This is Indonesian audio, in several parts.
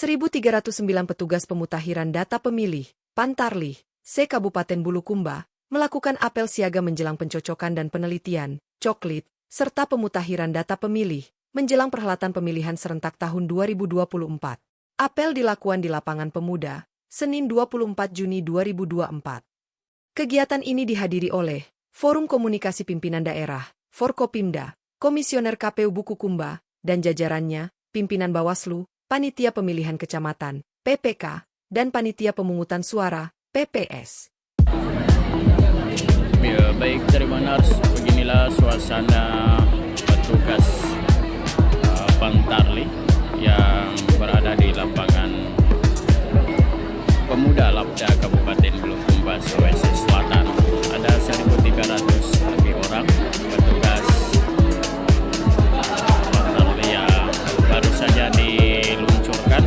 1.309 petugas pemutahiran data pemilih, Pantarlih, C Kabupaten Bulukumba, melakukan apel siaga menjelang pencocokan dan penelitian, coklit, serta pemutahiran data pemilih, menjelang perhelatan pemilihan serentak tahun 2024. Apel dilakukan di Lapangan Pemuda, Senin 24 Juni 2024. Kegiatan ini dihadiri oleh Forum Komunikasi Pimpinan Daerah, Forkopimda, Komisioner KPU Bulukumba, dan jajarannya, Pimpinan Bawaslu, Panitia Pemilihan Kecamatan, PPK, dan Panitia Pemungutan Suara, PPS. Ya, baik, terima kasih. Beginilah suasana petugas Pantarlih yang berada di lapangan Pemuda Labda Kabupaten Bulukumba, Sulawesi Selatan. Ada 1.300 lebih orang petugas Pantarlih yang baru saja diluncurkan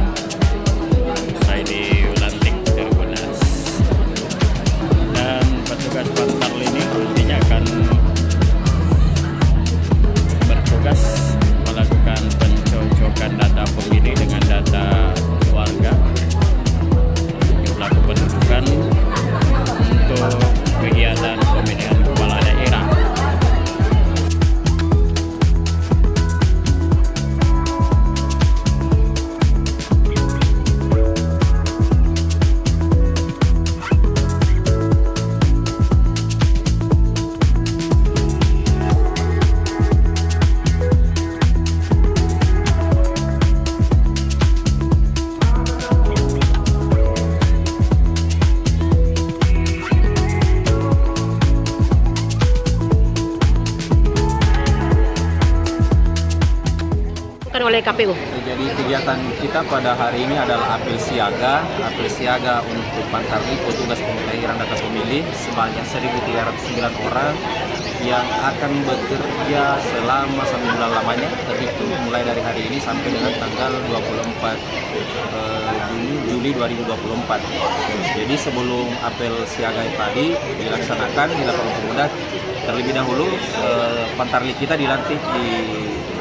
usai dilantik Terbunas. Dan petugas Pantarlih ini nantinya akan bertugas melakukan pencocokan data pemilih dengan data warga, melakukan penunjukan untuk kegiatan pemilihan kepala daerah. Oleh KPU. Jadi kegiatan kita pada hari ini adalah apel siaga untuk Pantarlih, petugas pemutahiran data pemilih sebanyak 1.309 orang yang akan bekerja selama 1 bulan lamanya, terhitung mulai dari hari ini sampai dengan tanggal 24 Juli 2024. Jadi sebelum apel siaga tadi dilaksanakan di Lapangan Pemuda, terlebih dahulu Pantarlih kita dilantik di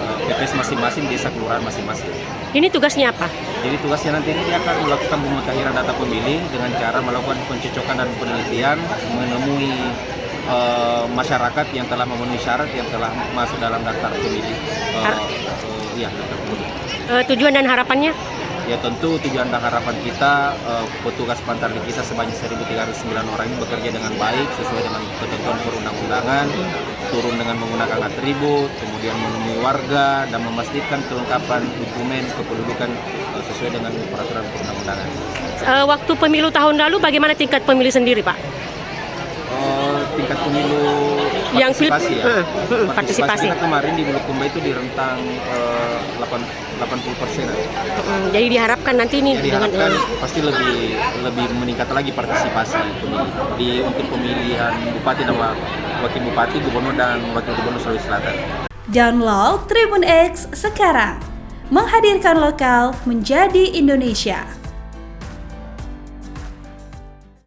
PPS masing-masing, desa kelurahan masing-masing. Ini tugasnya apa? Jadi tugasnya nanti ini dia akan melakukan pemutahiran data pemilih dengan cara melakukan pencocokan dan penelitian, menemui masyarakat yang telah memenuhi syarat yang telah masuk dalam daftar pemilih. Daftar pemilih. Tujuan dan harapannya? Ya tentu tujuan dan harapan kita petugas Pantarlih kita sebanyak 1.309 orang ini bekerja dengan baik sesuai dengan ketentuan perundang-undangan, turun dengan menggunakan atribut, kemudian menemui warga dan memastikan kelengkapan dokumen kependudukan sesuai dengan peraturan perundang-undangan. Waktu pemilu tahun lalu bagaimana tingkat pemilih sendiri, Pak? Tingkat pemilu yang partisipasi partisipasi kita kemarin di Bulukumba itu di rentang 80%. Jadi diharapkan nanti ini diharapkan pasti lebih meningkat lagi partisipasi pemilih untuk pemilihan bupati dan wakil bupati, gubernur dan wakil gubernur Sulawesi Selatan. Download Tribun X sekarang, menghadirkan lokal menjadi Indonesia.